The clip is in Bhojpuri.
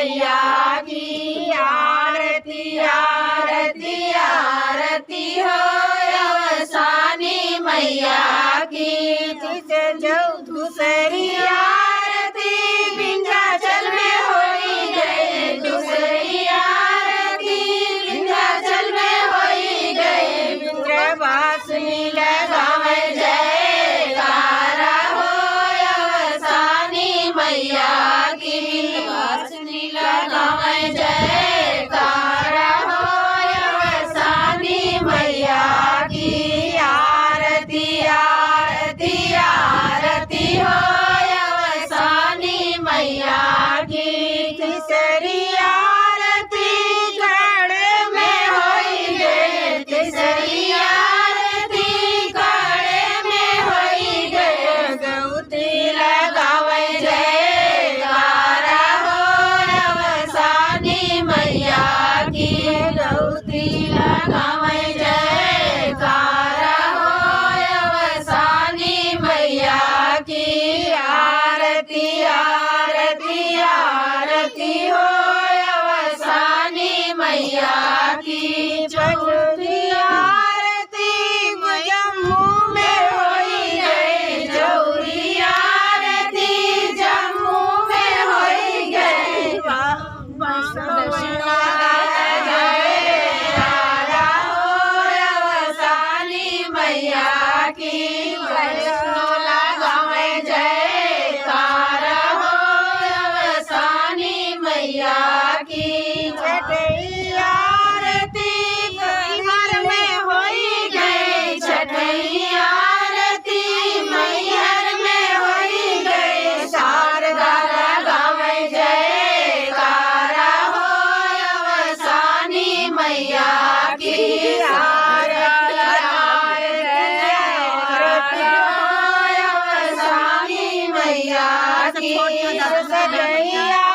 मैया की आरती आरती आरती हो अवसानी मैया की। जो दूसरी आरती विंध्याचल में होई गए, दूसरी आरती विंध्याचल में होई गए। विंध्यवासिनी लगावे जयकारा हो अवसानी मैया की। विंध्यवासिनी लगावे जयकारा हो अवसानी मैया की। आरती आरती आरती हो अवसानी मैया की। तीसरी आरती गढ़ में होई गए, तीसरी आरती गढ़ में होई गए। गौती लगावे जयकारा हो अवसानी मैया की। गौती लगावे जयकारा हो अवसानी मैया की। आरती आरती आरती हो अवसानी मैया की। चौथी आरती जम्मू में होई गई, चौथी आरती जम्मू में होई गई। जयकारा हो अवसानी मैया की। वैष्णो लगावे जयकारा हो अवसानी मैया की। छठी आरती मैहर में होई गई, छठी आरती मैहर में होई गई। शारदा लगावे जयकारा हो अवसानी मैया की। आरती आरती हो अवसानी मैया की। सजैया